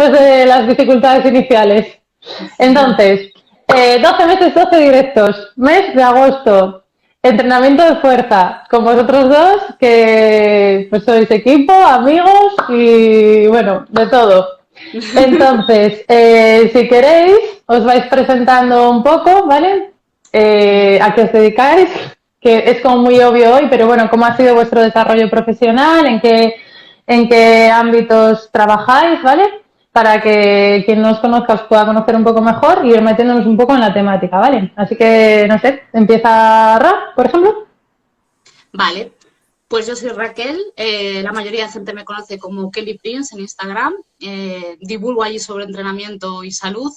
antes de las dificultades iniciales. Entonces, 12 meses, 12 directos, mes de agosto, entrenamiento de fuerza, con vosotros dos, que pues sois equipo, amigos y bueno, de todo. Entonces, si queréis, os vais presentando un poco, ¿vale? ¿A qué os dedicáis? Que es como muy obvio hoy, pero bueno, ¿cómo ha sido vuestro desarrollo profesional? ¿En qué ámbitos trabajáis? ¿Vale? Para que quien no os conozca os pueda conocer un poco mejor y ir metiéndonos un poco en la temática, ¿vale? Así que, no sé, empieza Ra, por ejemplo. Vale, pues yo soy Raquel, la mayoría de gente me conoce como Kelly Prince en Instagram, divulgo allí sobre entrenamiento y salud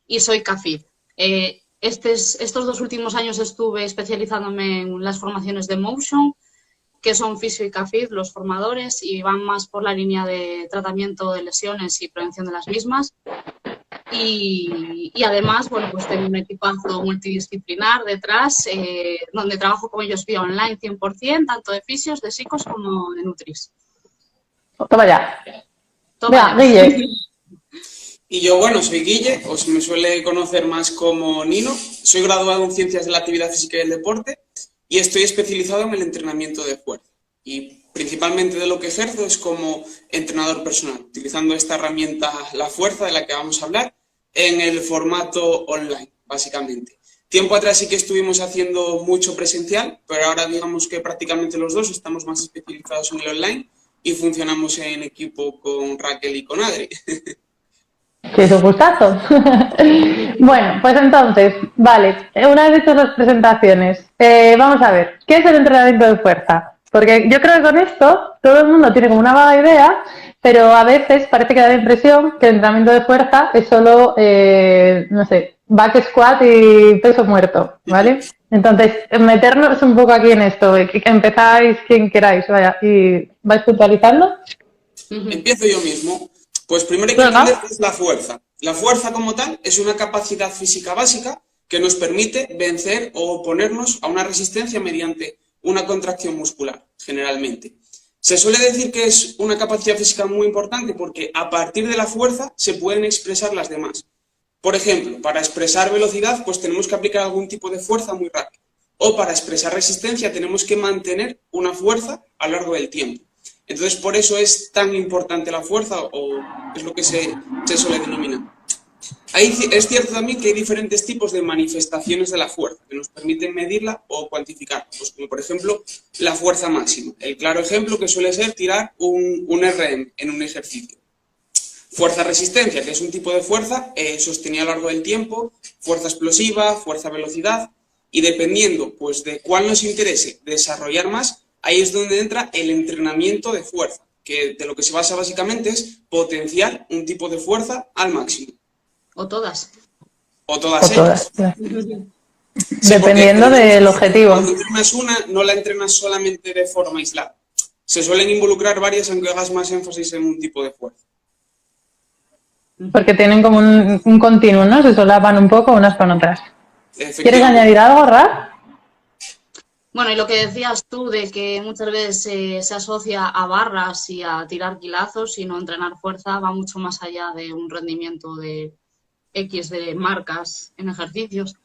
y soy CAFID. Estos 2 últimos años estuve especializándome en las formaciones de Motion, que son Fisio y CAFID, los formadores, y van más por la línea de tratamiento de lesiones y prevención de las mismas. Y además, bueno, pues tengo un equipazo multidisciplinar detrás, donde trabajo con ellos vía online 100%, tanto de fisios, de psicos como de nutris. Toma ya. Toma Ya, ya. Guille. Y yo, bueno, soy Guille, o se me suele conocer más como Nino. Soy graduado en Ciencias de la Actividad Física y el Deporte y estoy especializado en el entrenamiento de fuerza. Y principalmente de lo que ejerzo es como entrenador personal, utilizando esta herramienta, la fuerza, de la que vamos a hablar, en el formato online, básicamente. Tiempo atrás sí que estuvimos haciendo mucho presencial, pero ahora digamos que prácticamente los dos estamos más especializados en el online y funcionamos en equipo con Raquel y con Adri. Que es un gustazo. Bueno, pues entonces, vale, una vez hechas las presentaciones, vamos a ver, ¿qué es el entrenamiento de fuerza? Porque yo creo que con esto todo el mundo tiene como una vaga idea, pero a veces parece que da la impresión que el entrenamiento de fuerza es solo, no sé, back squat y peso muerto, ¿vale? Entonces, meternos un poco aquí en esto, que empezáis quien queráis, vaya, y vais puntualizando. Empiezo yo mismo. Pues primero hay que entender qué es la fuerza. La fuerza como tal es una capacidad física básica que nos permite vencer o oponernos a una resistencia mediante una contracción muscular, generalmente. Se suele decir que es una capacidad física muy importante porque a partir de la fuerza se pueden expresar las demás. Por ejemplo, para expresar velocidad, pues tenemos que aplicar algún tipo de fuerza muy rápida. O para expresar resistencia tenemos que mantener una fuerza a lo largo del tiempo. Entonces, por eso es tan importante la fuerza, o es lo que se suele denominar. Es cierto también que hay diferentes tipos de manifestaciones de la fuerza que nos permiten medirla o cuantificarla, pues como por ejemplo la fuerza máxima. El claro ejemplo que suele ser tirar un RM en un ejercicio. Fuerza resistencia, que es un tipo de fuerza sostenida a lo largo del tiempo, fuerza explosiva, fuerza velocidad, y dependiendo pues de cuál nos interese desarrollar más, ahí es donde entra el entrenamiento de fuerza, que de lo que se basa básicamente es potenciar un tipo de fuerza al máximo. O todas. O todas ellas. Sí, dependiendo del objetivo. Cuando entrenas una, no la entrenas solamente de forma aislada. Se suelen involucrar varias, aunque hagas más énfasis en un tipo de fuerza. Porque tienen como un continuo, ¿no? Se solapan un poco unas con otras. ¿Quieres añadir algo, Ra? Bueno, y lo que decías tú de que muchas veces se asocia a barras y a tirar kilazos y no entrenar fuerza, va mucho más allá de un rendimiento de X de marcas en ejercicios,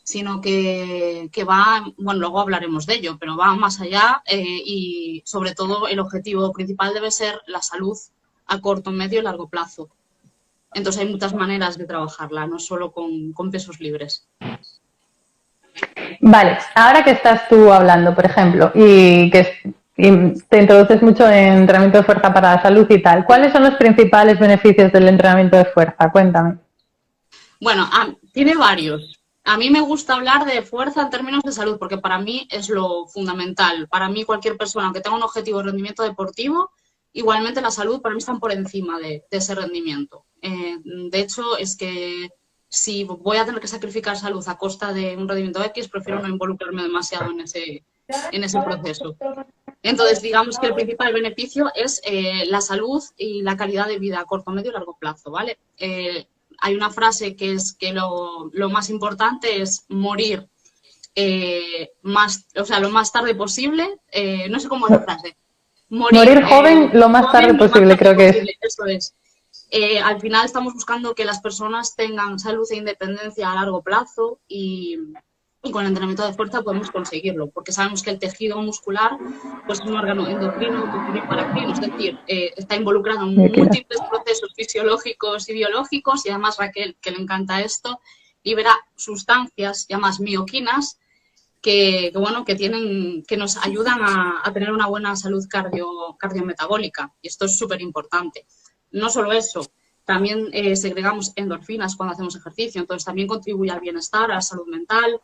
sino que va, bueno, luego hablaremos de ello, pero va más allá y sobre todo el objetivo principal debe ser la salud a corto, medio y largo plazo. Entonces hay muchas maneras de trabajarla, no solo con pesos libres. Vale, ahora que estás tú hablando, por ejemplo, y te introduces mucho en entrenamiento de fuerza para la salud y tal, ¿cuáles son los principales beneficios del entrenamiento de fuerza? Cuéntame. Bueno, tiene varios. A mí me gusta hablar de fuerza en términos de salud, porque para mí es lo fundamental. Para mí cualquier persona que tenga un objetivo de rendimiento deportivo, igualmente la salud para mí están por encima de ese rendimiento. De hecho, es que si voy a tener que sacrificar salud a costa de un rendimiento X, prefiero no involucrarme demasiado en ese proceso. Entonces, digamos que el principal beneficio es la salud y la calidad de vida a corto, medio y largo plazo, ¿vale? Hay una frase que es que lo más importante es morir lo más tarde posible. No sé cómo es la frase. Morir joven lo más tarde posible, creo que es. Eso es. Al final estamos buscando que las personas tengan salud e independencia a largo plazo y con el entrenamiento de fuerza podemos conseguirlo, porque sabemos que el tejido muscular pues, es un órgano endocrino, endocrino y paracrino, es decir, está involucrado en múltiples procesos fisiológicos y biológicos y además Raquel, que le encanta esto, libera sustancias llamadas mioquinas que nos ayudan a tener una buena salud cardiometabólica y esto es súper importante. No solo eso, también segregamos endorfinas cuando hacemos ejercicio, entonces también contribuye al bienestar, a la salud mental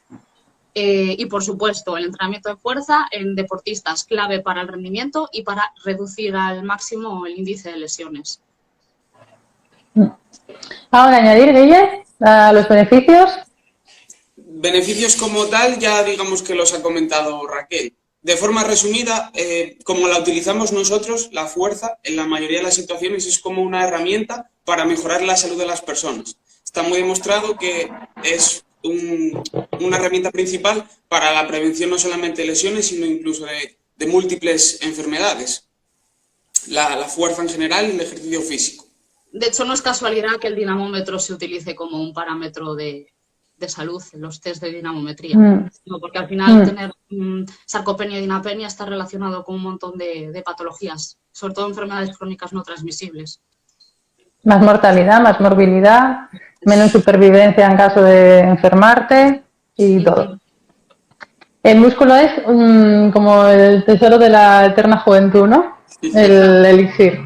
y, por supuesto, el entrenamiento de fuerza en deportistas clave para el rendimiento y para reducir al máximo el índice de lesiones. Ahora, añadir, Guille, a los beneficios. Beneficios como tal, ya digamos que los ha comentado Raquel. De forma resumida, como la utilizamos nosotros, la fuerza, en la mayoría de las situaciones, es como una herramienta para mejorar la salud de las personas. Está muy demostrado que es una herramienta principal para la prevención no solamente de lesiones, sino incluso de múltiples enfermedades. La fuerza en general y el ejercicio físico. De hecho, no es casualidad que el dinamómetro se utilice como un parámetro de salud, los test de dinamometría, porque al final tener sarcopenia y dinapenia está relacionado con un montón de patologías, sobre todo enfermedades crónicas no transmisibles. Más mortalidad, más morbilidad, menos supervivencia en caso de enfermarte y todo. El músculo es como el tesoro de la eterna juventud, ¿no? El elixir.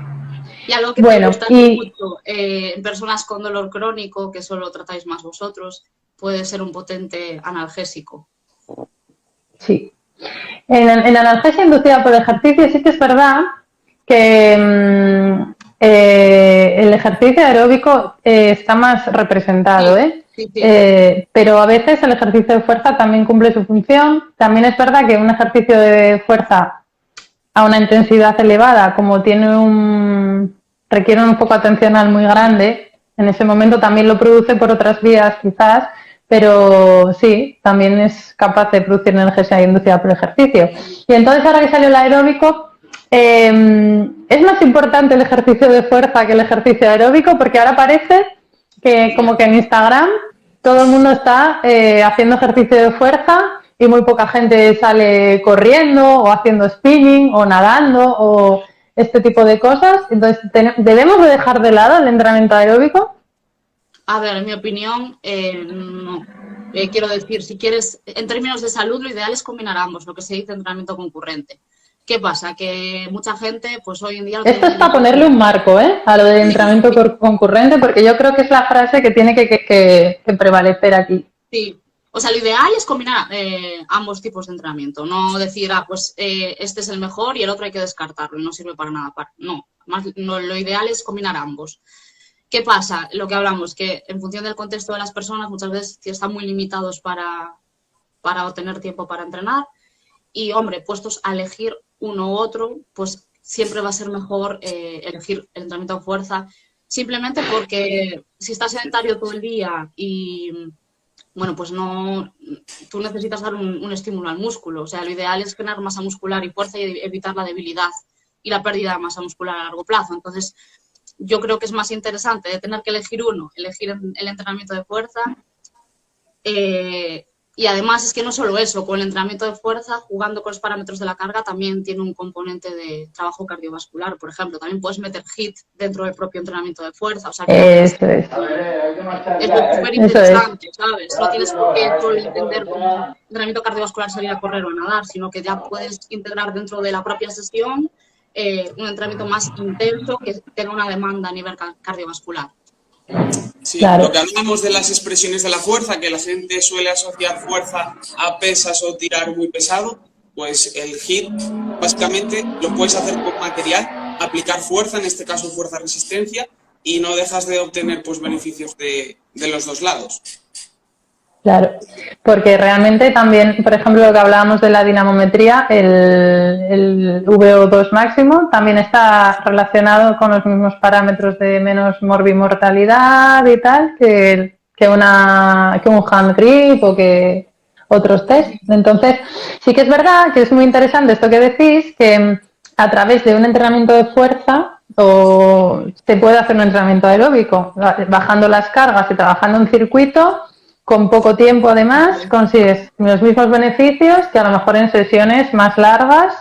Y algo que me gusta mucho en personas con dolor crónico, que solo tratáis más vosotros, puede ser un potente analgésico. Sí. En analgesia inducida por ejercicio sí que es verdad que el ejercicio aeróbico está más representado, Sí. Pero a veces el ejercicio de fuerza también cumple su función. También es verdad que un ejercicio de fuerza a una intensidad elevada, como requiere un foco atencional muy grande, en ese momento también lo produce por otras vías quizás, pero sí, también es capaz de producir analgesia inducida por ejercicio. Y entonces ahora que salió el aeróbico, es más importante el ejercicio de fuerza que el ejercicio aeróbico, porque ahora parece que como que en Instagram todo el mundo está haciendo ejercicio de fuerza y muy poca gente sale corriendo o haciendo spinning o nadando o este tipo de cosas. Entonces, ¿debemos de dejar de lado el entrenamiento aeróbico? A ver, en mi opinión, no. Quiero decir, si quieres, en términos de salud, lo ideal es combinar ambos, lo que se dice entrenamiento concurrente. ¿Qué pasa? Que mucha gente, pues hoy en día... Esto es para ponerle un marco, a lo del entrenamiento concurrente, porque yo creo que es la frase que tiene que prevalecer aquí. Sí. O sea, lo ideal es combinar ambos tipos de entrenamiento, no decir, pues este es el mejor y el otro hay que descartarlo y no sirve para nada. No, lo ideal es combinar ambos. ¿Qué pasa? Lo que hablamos, que en función del contexto de las personas muchas veces están muy limitados para obtener tiempo para entrenar y, hombre, puestos a elegir uno u otro, pues siempre va a ser mejor elegir el entrenamiento de fuerza, simplemente porque si estás sedentario todo el día y, bueno, pues tú necesitas dar un estímulo al músculo. O sea, lo ideal es generar masa muscular y fuerza y evitar la debilidad y la pérdida de masa muscular a largo plazo. Entonces, yo creo que es más interesante de tener que elegir elegir el entrenamiento de fuerza. Y además es que no solo eso, con el entrenamiento de fuerza, jugando con los parámetros de la carga, también tiene un componente de trabajo cardiovascular. Por ejemplo, también puedes meter HIIT dentro del propio entrenamiento de fuerza. O sea, que eso es. Es súper interesante, ¿sabes? No tienes por qué solo entender como entrenamiento cardiovascular salir a correr o a nadar, sino que ya puedes integrar dentro de la propia sesión un entrenamiento más intenso que tenga una demanda a nivel cardiovascular. Sí, claro. Lo que hablamos de las expresiones de la fuerza, que la gente suele asociar fuerza a pesas o tirar muy pesado, pues el HIIT básicamente lo puedes hacer con material, aplicar fuerza, en este caso fuerza-resistencia, y no dejas de obtener pues beneficios de los dos lados. Claro, porque realmente también, por ejemplo, lo que hablábamos de la dinamometría, el VO2 máximo también está relacionado con los mismos parámetros de menos morbimortalidad y tal que un hand grip o que otros test. Entonces, sí que es verdad que es muy interesante esto que decís, que a través de un entrenamiento de fuerza o se puede hacer un entrenamiento aeróbico, bajando las cargas y trabajando en circuito, con poco tiempo además consigues los mismos beneficios que a lo mejor en sesiones más largas,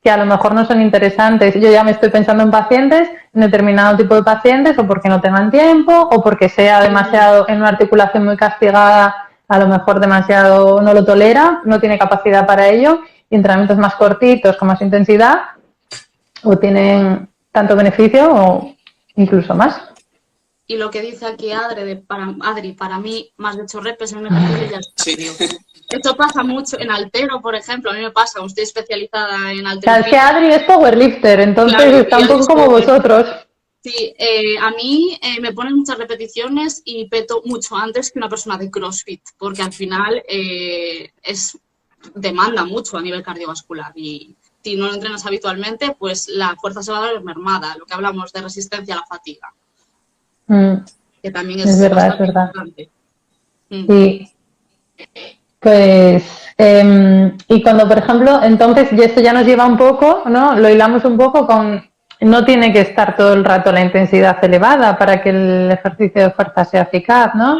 que a lo mejor no son interesantes. Yo ya me estoy pensando en pacientes, en determinado tipo de pacientes, o porque no tengan tiempo, o porque sea demasiado en una articulación muy castigada, a lo mejor demasiado no lo tolera, no tiene capacidad para ello, y entrenamientos más cortitos, con más intensidad, o tienen tanto beneficio o incluso más. Y lo que dice aquí Adri, para mí, más de 8 reps en un ejercicio ya está. Sí. Esto pasa mucho en haltero, por ejemplo, a mí me pasa, estoy especializada en halterofilia. Claro, es que Adri es powerlifter, entonces Claro, está un poco como vosotros. Sí, a mí me ponen muchas repeticiones y peto mucho antes que una persona de CrossFit, porque al final demanda mucho a nivel cardiovascular y si no lo entrenas habitualmente, pues la fuerza se va a ver mermada, lo que hablamos de resistencia a la fatiga. Que también es verdad, bastante es verdad. importante. Sí. Pues, y cuando, por ejemplo, entonces, y esto ya nos lleva un poco, ¿no? Lo hilamos un poco con, no tiene que estar todo el rato la intensidad elevada para que el ejercicio de fuerza sea eficaz, ¿no?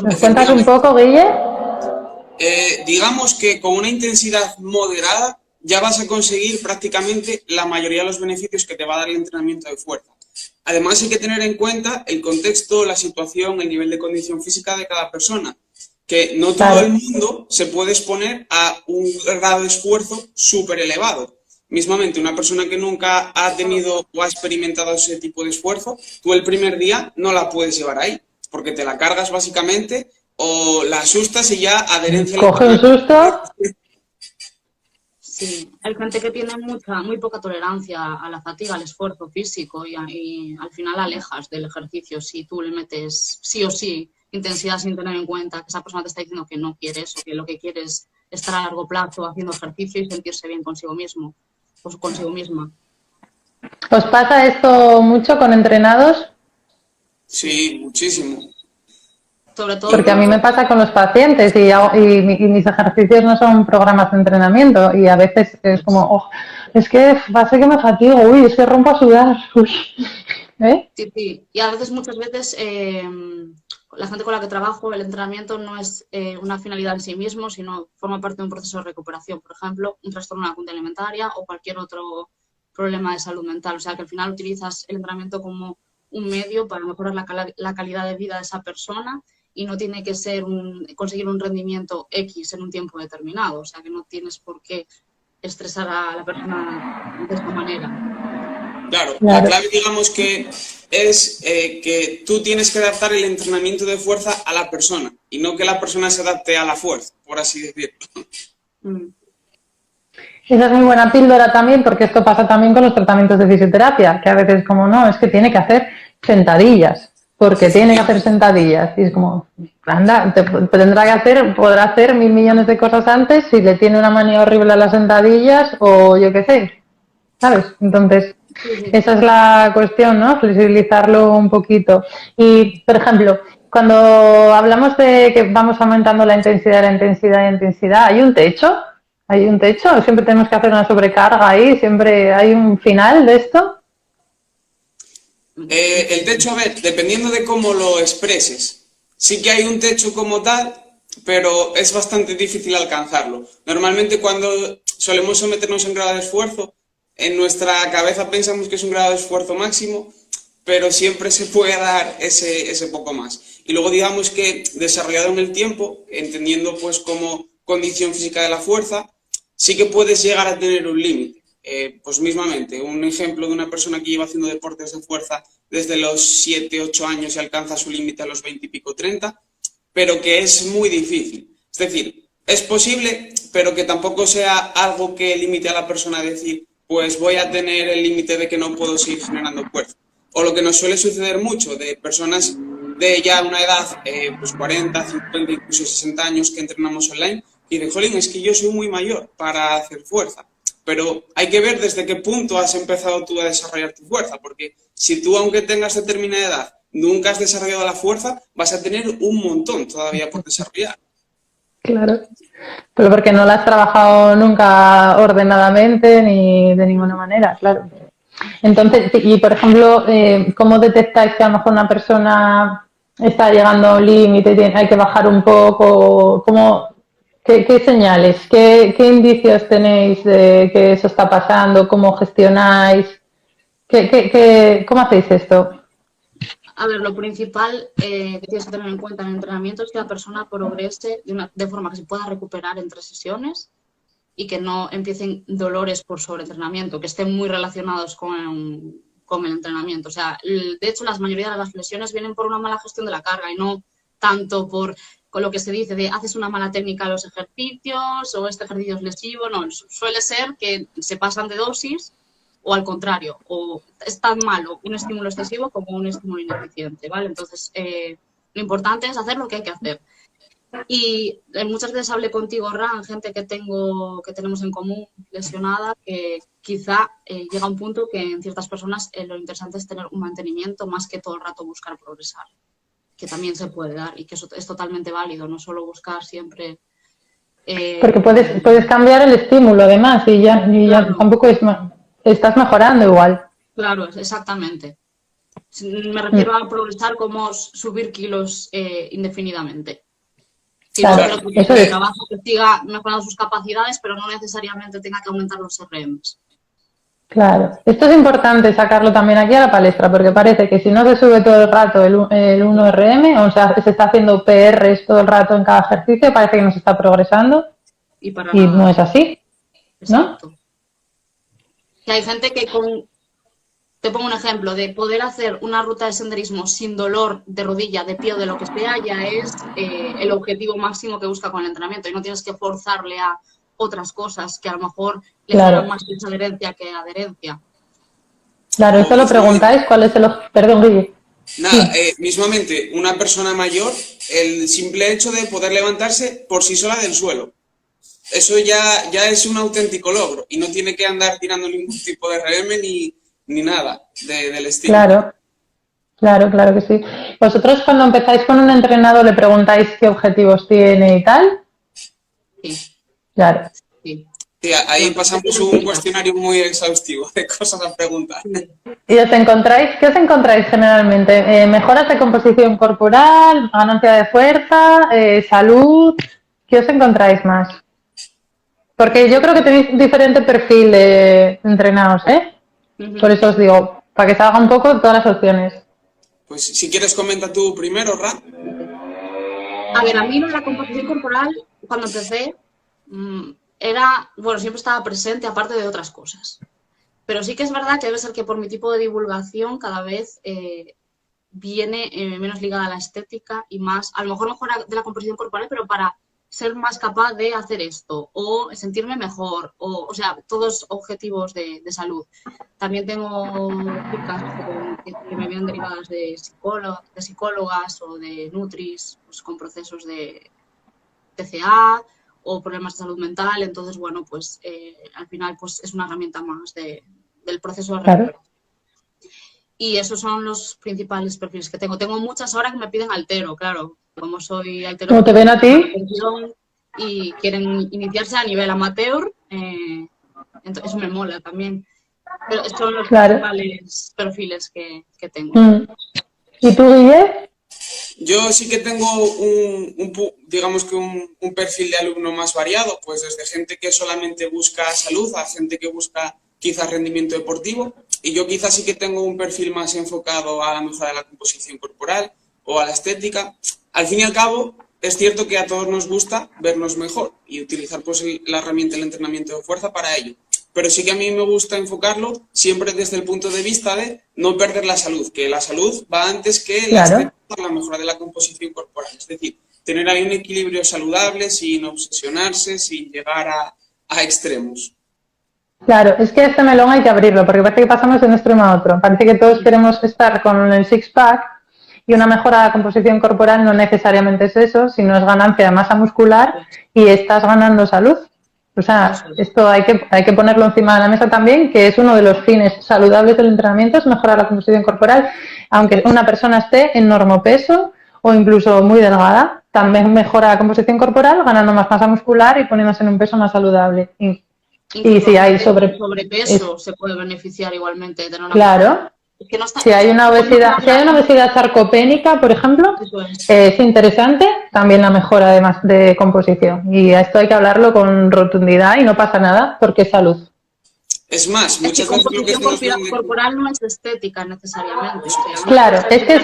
¿Nos cuentas un poco, Guille? Digamos que con una intensidad moderada ya vas a conseguir prácticamente la mayoría de los beneficios que te va a dar el entrenamiento de fuerza. Además, hay que tener en cuenta el contexto, la situación, el nivel de condición física de cada persona, que no todo el mundo se puede exponer a un grado de esfuerzo súper elevado. Mismamente, una persona que nunca ha tenido o ha experimentado ese tipo de esfuerzo, tú el primer día no la puedes llevar ahí, porque te la cargas básicamente o la asustas y ya adherencia... Coge un susto. Sí, hay gente que tiene muy poca tolerancia a la fatiga, al esfuerzo físico y al final alejas del ejercicio si tú le metes sí o sí intensidad sin tener en cuenta que esa persona te está diciendo que no quiere eso, que lo que quiere es estar a largo plazo haciendo ejercicio y sentirse bien consigo mismo o consigo misma. ¿Os pasa esto mucho con entrenados? Sí, muchísimo. Sobre todo porque a mí me pasa con los pacientes y mis ejercicios no son programas de entrenamiento y a veces es como, oh, es que pasa que me fatigo, uy, es que rompo a sudar, uy. Sí, sí, y a veces, muchas veces, la gente con la que trabajo, el entrenamiento no es una finalidad en sí mismo, sino forma parte de un proceso de recuperación, por ejemplo, un trastorno de la conducta alimentaria o cualquier otro problema de salud mental. O sea, que al final utilizas el entrenamiento como un medio para mejorar la calidad de vida de esa persona y no tiene que ser conseguir un rendimiento X en un tiempo determinado. O sea, que no tienes por qué estresar a la persona de esta manera. Claro, la clave, digamos que es que tú tienes que adaptar el entrenamiento de fuerza a la persona y no que la persona se adapte a la fuerza, por así decirlo. Esa es muy buena píldora también, porque esto pasa también con los tratamientos de fisioterapia, que a veces como no, es que tiene que hacer sentadillas, porque tiene que hacer sentadillas. Y es como, anda, podrá hacer 1000 millones de cosas antes si le tiene una manía horrible a las sentadillas o yo qué sé, ¿sabes? Entonces, esa es la cuestión, ¿no? Flexibilizarlo un poquito. Y, por ejemplo, cuando hablamos de que vamos aumentando la intensidad, ¿hay un techo? ¿Hay un techo? ¿Siempre tenemos que hacer una sobrecarga ahí? ¿Siempre hay un final de esto? El techo, a ver, dependiendo de cómo lo expreses. Sí que hay un techo como tal, pero es bastante difícil alcanzarlo. Normalmente cuando solemos someternos en grado de esfuerzo, en nuestra cabeza pensamos que es un grado de esfuerzo máximo, pero siempre se puede dar ese poco más. Y luego digamos que desarrollado en el tiempo, entendiendo pues como condición física de la fuerza, sí que puedes llegar a tener un límite. Pues mismamente, un ejemplo de una persona que lleva haciendo deportes de fuerza desde los 7, 8 años y alcanza su límite a los 20 y pico, 30, pero que es muy difícil. Es decir, es posible, pero que tampoco sea algo que limite a la persona a decir, pues voy a tener el límite de que no puedo seguir generando fuerza. O lo que nos suele suceder mucho de personas de ya una edad, pues 40, 50, incluso 60 años que entrenamos online, y de, jolín, es que yo soy muy mayor para hacer fuerza. Pero hay que ver desde qué punto has empezado tú a desarrollar tu fuerza, porque si tú, aunque tengas determinada edad, nunca has desarrollado la fuerza, vas a tener un montón todavía por desarrollar. Claro. Pero porque no la has trabajado nunca ordenadamente ni de ninguna manera, claro. Entonces, y por ejemplo, ¿cómo detectáis que a lo mejor una persona está llegando a un límite y hay que bajar un poco? ¿Qué señales, qué indicios tenéis de que eso está pasando? ¿Cómo gestionáis? ¿Cómo hacéis esto? A ver, lo principal que tienes que tener en cuenta en el entrenamiento es que la persona progrese de forma que se pueda recuperar entre sesiones y que no empiecen dolores por sobreentrenamiento, que estén muy relacionados con el entrenamiento. O sea, de hecho, la mayoría de las lesiones vienen por una mala gestión de la carga y no tanto con lo que se dice de haces una mala técnica a los ejercicios o este ejercicio es lesivo. No, suele ser que se pasan de dosis o al contrario, o es tan malo un estímulo excesivo como un estímulo ineficiente, ¿vale? Entonces, lo importante es hacer lo que hay que hacer. Y muchas veces hablé contigo, Ran, gente que tenemos en común lesionada, que quizá llega un punto que en ciertas personas lo interesante es tener un mantenimiento más que todo el rato buscar progresar, que también se puede dar y que eso es totalmente válido, no solo buscar siempre... Porque puedes cambiar el estímulo además y ya claro, tampoco estás mejorando igual. claro, exactamente. Me refiero a progresar como subir kilos indefinidamente. Claro, Que eso el es. trabajo que siga mejorando sus capacidades, pero no necesariamente tenga que aumentar los RMs. Claro, esto es importante sacarlo también aquí a la palestra, porque parece que si no se sube todo el rato el 1RM, o sea, se está haciendo PRs todo el rato en cada ejercicio, parece que no se está progresando Y para y nada. no es así, ¿no? Exacto. Que hay gente que te pongo un ejemplo, de poder hacer una ruta de senderismo sin dolor de rodilla, de pie o de lo que sea, ya es el objetivo máximo que busca con el entrenamiento y no tienes que forzarle a otras cosas que a lo mejor le generan Claro, más desadherencia que adherencia. claro, O esto lo preguntáis, ¿cuál es Perdón, Guille. nada, Sí, mismamente, una persona mayor, el simple hecho de poder levantarse por sí sola del suelo. Eso ya es un auténtico logro y no tiene que andar tirando ningún tipo de RM ni nada del estilo. claro que sí. ¿Vosotros cuando empezáis con un entrenador le preguntáis qué objetivos tiene y tal? Sí, Claro. sí. Sí, ahí pasamos un cuestionario muy exhaustivo de cosas a preguntar. ¿Y qué os encontráis generalmente? ¿Mejoras de composición corporal, ganancia de fuerza, salud? ¿Qué os encontráis más? Porque yo creo que tenéis diferente perfil de entrenados, ¿eh? Por eso os digo, para que salga un poco todas las opciones. Pues si quieres comenta tú primero, Ra. A ver, a mí la composición corporal, cuando empecé, siempre estaba presente aparte de otras cosas. Pero sí que es verdad que debe ser que por mi tipo de divulgación cada vez viene menos ligada a la estética y más, a lo mejor mejora de la composición corporal, pero para ser más capaz de hacer esto o sentirme mejor, o sea, todos objetivos de salud. También tengo chicas que me vienen derivadas de psicólogas o de nutris, pues, con procesos de TCA o problemas de salud mental. Entonces, bueno, pues al final pues es una herramienta más del proceso de recuperación. Claro. Y esos son los principales perfiles que tengo. Tengo muchas horas que me piden altero, claro. Como soy altero ¿Cómo te ven a ti? y quieren iniciarse a nivel amateur, entonces eso me mola también. Pero estos son los principales perfiles que tengo. ¿Y tú, Guille? Yo sí que tengo digamos que un perfil de alumno más variado, pues desde gente que solamente busca salud a gente que busca quizás rendimiento deportivo, y yo quizás sí que tengo un perfil más enfocado a la mejora de la composición corporal o a la estética. Al fin y al cabo, es cierto que a todos nos gusta vernos mejor y utilizar pues la herramienta del entrenamiento de fuerza para ello. Pero sí que a mí me gusta enfocarlo siempre desde el punto de vista de no perder la salud, que la salud va antes que la estética, la mejora de la composición corporal. Es decir, tener ahí un equilibrio saludable sin obsesionarse, sin llegar a extremos. Claro, es que este melón hay que abrirlo, porque parece que pasamos de un extremo a otro. Parece que todos queremos estar con el six-pack y una mejora de la composición corporal no necesariamente es eso, sino es ganancia de masa muscular y estás ganando salud. O sea, esto hay que ponerlo encima de la mesa también, que es uno de los fines saludables del entrenamiento, es mejorar la composición corporal, aunque una persona esté en normopeso o incluso muy delgada. también mejora la composición corporal, ganando más masa muscular y poniéndose en un peso más saludable. Y si hay sobrepeso, se puede beneficiar igualmente de tener una claro. Es que no está, si hay una obesidad sarcopénica, por ejemplo, es interesante también la mejora de composición. Y a esto hay que hablarlo con rotundidad y no pasa nada porque es salud. Es más, muchas veces lo que composición corporal no es estética necesariamente. Claro, es que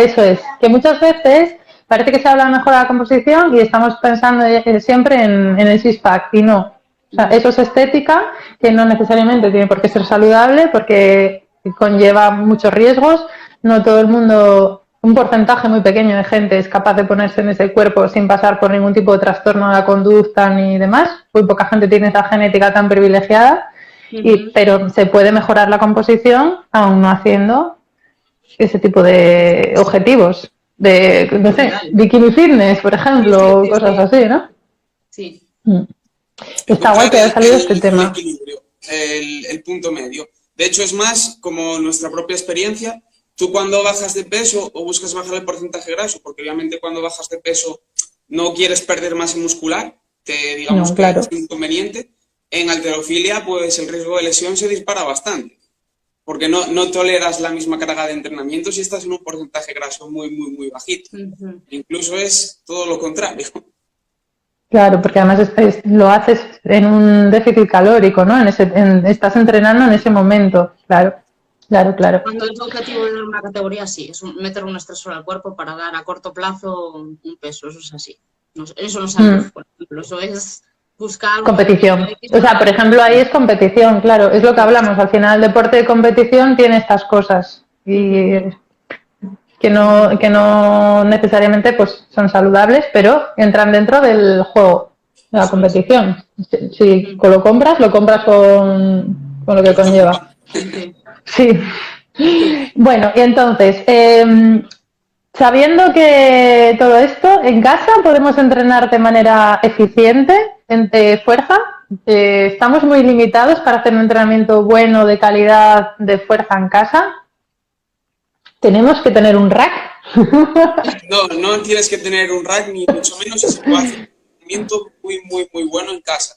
eso es, que muchas veces parece que se habla de mejora de la composición y estamos pensando siempre en el six-pack y no. O sea, eso es estética, que no necesariamente tiene por qué ser saludable porque conlleva muchos riesgos. No todo el mundo, un porcentaje muy pequeño de gente es capaz de ponerse en ese cuerpo sin pasar por ningún tipo de trastorno de la conducta ni demás. Muy poca gente tiene esa genética tan privilegiada, pero se puede mejorar la composición aún no haciendo ese tipo de objetivos. De, no sé, bikini fitness, por ejemplo, cosas así, ¿no? Sí. Está guay que haya salido este tema. El punto medio. De hecho, es más como nuestra propia experiencia. Tú cuando bajas de peso o buscas bajar el porcentaje graso, porque obviamente cuando bajas de peso no quieres perder masa muscular, digamos que es un inconveniente. En halterofilia, pues el riesgo de lesión se dispara bastante. Porque no toleras la misma carga de entrenamiento si estás en un porcentaje graso muy, muy, muy bajito. Incluso es todo lo contrario. Claro, porque además lo haces en un déficit calórico, ¿no? Estás entrenando en ese momento, claro. Cuando es objetivo de una categoría, sí, es meter un estresor al cuerpo para dar a corto plazo un peso, eso es así. Eso no es salud, por ejemplo, eso es buscar... Competición. O sea, por ejemplo, ahí es competición, claro, es lo que hablamos. Al final, el deporte de competición tiene estas cosas y que no necesariamente pues son saludables, pero entran dentro del juego, de la competición. Si lo compras con lo que conlleva. Sí. Bueno, y entonces, sabiendo que todo esto, en casa podemos entrenar de manera eficiente, fuerza. Estamos muy limitados para hacer un entrenamiento bueno, de calidad, de fuerza en casa. ¿Tenemos que tener un rack? No tienes que tener un rack, ni mucho menos, y se puede hacer un entrenamiento muy, muy, muy bueno en casa.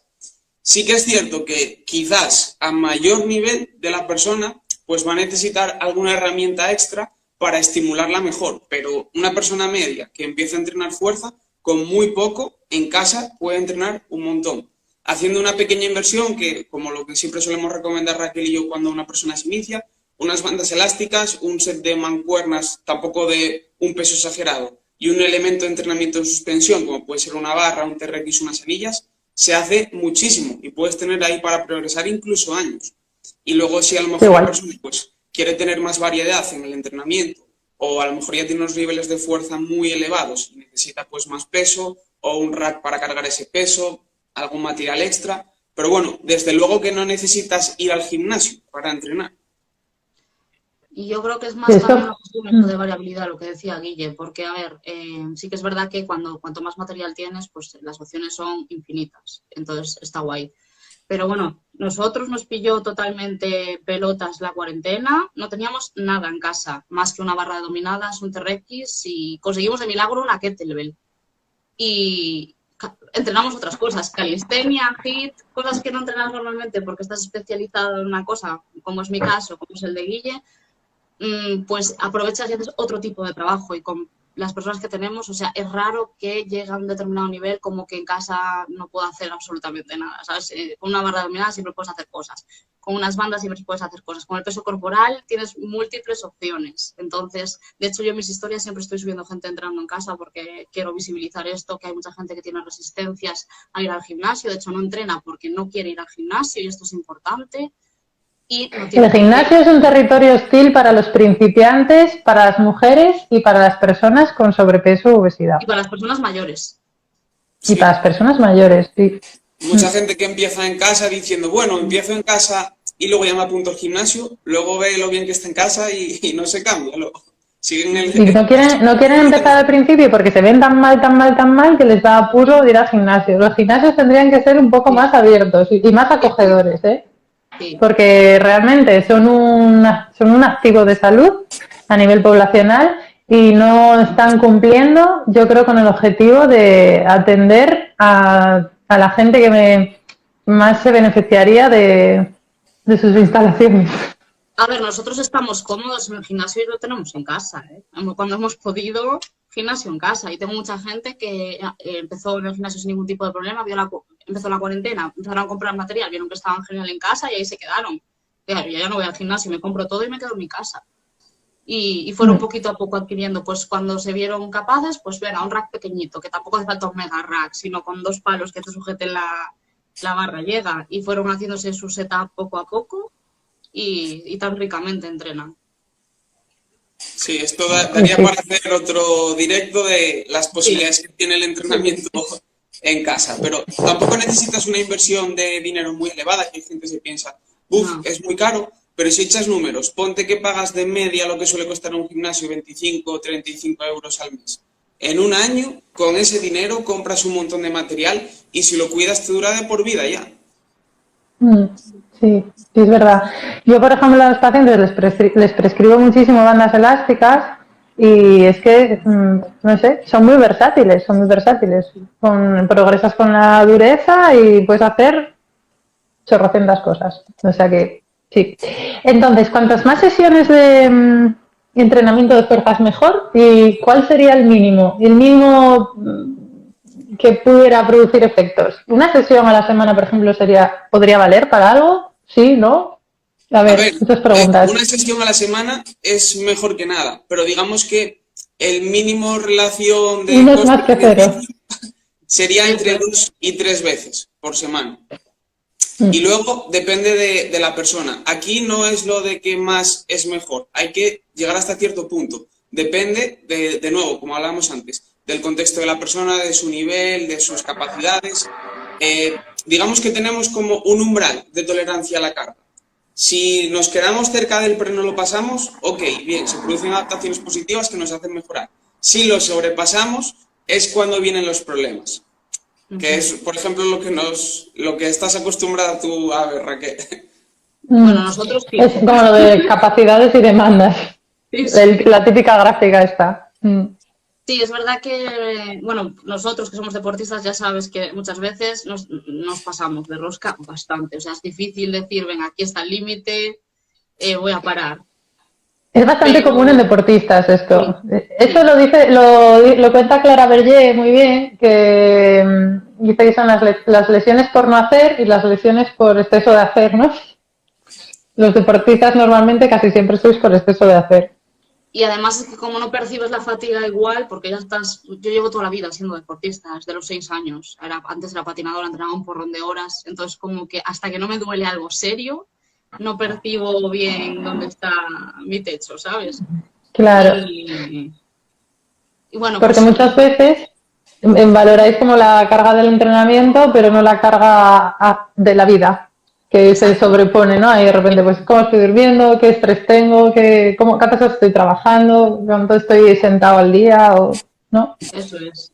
Sí que es cierto que quizás a mayor nivel de la persona pues va a necesitar alguna herramienta extra para estimularla mejor, pero una persona media que empieza a entrenar fuerza, con muy poco en casa puede entrenar un montón. Haciendo una pequeña inversión que, como lo que siempre solemos recomendar Raquel y yo cuando una persona se inicia, unas bandas elásticas, un set de mancuernas, tampoco de un peso exagerado, y un elemento de entrenamiento en suspensión, como puede ser una barra, un TRX, unas anillas, se hace muchísimo y puedes tener ahí para progresar incluso años. Y luego si a lo mejor la persona pues, quiere tener más variedad en el entrenamiento o a lo mejor ya tiene unos niveles de fuerza muy elevados y necesita pues más peso o un rack para cargar ese peso, algún material extra. Pero bueno, desde luego que no necesitas ir al gimnasio para entrenar. Y yo creo que es más también una cuestión de variabilidad, lo que decía Guille, porque, a ver, sí que es verdad que cuanto más material tienes, pues las opciones son infinitas, entonces está guay. Pero bueno, nosotros nos pilló totalmente pelotas la cuarentena, no teníamos nada en casa, más que una barra de dominadas, un TRX y conseguimos de milagro una kettlebell. Y entrenamos otras cosas, calistenia, HIIT, cosas que no entrenas normalmente porque estás especializado en una cosa, como es mi caso, como es el de Guille, pues aprovechas y haces otro tipo de trabajo y con las personas que tenemos, o sea, es raro que llegue a un determinado nivel como que en casa no puedo hacer absolutamente nada, ¿sabes? Con una barra dominada siempre puedes hacer cosas, con unas bandas siempre puedes hacer cosas, con el peso corporal tienes múltiples opciones, entonces, de hecho yo en mis historias siempre estoy subiendo gente entrando en casa porque quiero visibilizar esto, que hay mucha gente que tiene resistencias a ir al gimnasio, de hecho no entrena porque no quiere ir al gimnasio y esto es importante. El gimnasio es un territorio hostil para los principiantes, para las mujeres y para las personas con sobrepeso u obesidad. Y para las personas mayores. Y para las personas mayores, sí. Mucha gente que empieza en casa diciendo, bueno, empiezo en casa y luego ya me apunto al gimnasio, luego ve lo bien que está en casa y no se cambia. Siguen y no quieren empezar al principio porque se ven tan mal que les da apuro de ir al gimnasio. Los gimnasios tendrían que ser un poco más abiertos y más acogedores, ¿eh? Sí. Porque realmente son un activo de salud a nivel poblacional y no están cumpliendo, yo creo, con el objetivo de atender a la gente que más se beneficiaría de sus instalaciones. A ver, nosotros estamos cómodos en el gimnasio y lo tenemos en casa, ¿eh? Cuando hemos podido, gimnasio en casa. Y tengo mucha gente que empezó en el gimnasio sin ningún tipo de problema, empezó la cuarentena, empezaron a comprar material, vieron que estaban genial en casa y ahí se quedaron. Claro, yo ya no voy al gimnasio, me compro todo y me quedo en mi casa. Y fueron poquito a poco adquiriendo, pues cuando se vieron capaces, pues venga, un rack pequeñito, que tampoco hace falta un mega rack, sino con 2 palos que te sujeten la barra llega. Y fueron haciéndose su setup poco a poco. Y tan ricamente entrenan. Sí, esto daría para hacer otro directo de las posibilidades que tiene el entrenamiento en casa, pero tampoco necesitas una inversión de dinero muy elevada, que hay gente que se piensa, es muy caro, pero si echas números, ponte que pagas de media lo que suele costar un gimnasio, 25 o 35 euros al mes. En un año, con ese dinero, compras un montón de material y si lo cuidas te dura de por vida ya. Sí, es verdad. Yo, por ejemplo, a los pacientes les prescribo muchísimo bandas elásticas y es que, no sé, son muy versátiles, progresas con la dureza y puedes hacer chorrocientas cosas. O sea que, sí. Entonces, cuantas más sesiones de entrenamiento de fuerzas mejor, ¿y cuál sería el mínimo? El mínimo que pudiera producir efectos. ¿Una sesión a la semana, por ejemplo, podría valer para algo? ¿Sí? ¿No? A ver, muchas preguntas. Una sesión a la semana es mejor que nada, pero digamos que el mínimo relación de coste más que cero sería entre 2 y 3 veces por semana. Y luego depende de la persona. Aquí no es lo de que más es mejor. Hay que llegar hasta cierto punto. Depende, de nuevo, como hablábamos antes, del contexto de la persona, de su nivel, de sus capacidades. Digamos que tenemos como un umbral de tolerancia a la carga. Si nos quedamos cerca del pero no lo pasamos, ok, bien, se producen adaptaciones positivas que nos hacen mejorar. Si lo sobrepasamos, es cuando vienen los problemas. Que es, por ejemplo, lo que estás acostumbrada tú a ver, Raquel. Bueno, nosotros sí. Es como lo de capacidades y demandas. Sí. La típica gráfica esta. Sí, es verdad que, bueno, nosotros que somos deportistas ya sabes que muchas veces nos pasamos de rosca bastante. O sea, es difícil decir, venga, aquí está el límite, voy a parar. Es bastante común en deportistas esto. Sí. Eso lo cuenta Clara Berger muy bien, que dice que son las lesiones por no hacer y las lesiones por exceso de hacer, ¿no? Los deportistas normalmente casi siempre sois por exceso de hacer. Y además es que como no percibes la fatiga igual, porque ya estás... Yo llevo toda la vida siendo deportista, desde los 6 años. Antes era patinadora, entrenaba un porrón de horas. Entonces como que hasta que no me duele algo serio, no percibo bien dónde está mi techo, ¿sabes? Claro. Y bueno, porque pues, muchas veces valoráis como la carga del entrenamiento, pero no la carga de la vida, que se sobrepone, ¿no? Y de repente, pues, ¿cómo estoy durmiendo? ¿Qué estrés tengo? ¿Cuántas horas estoy trabajando? ¿Cuánto estoy sentado al día? ¿No? Eso es.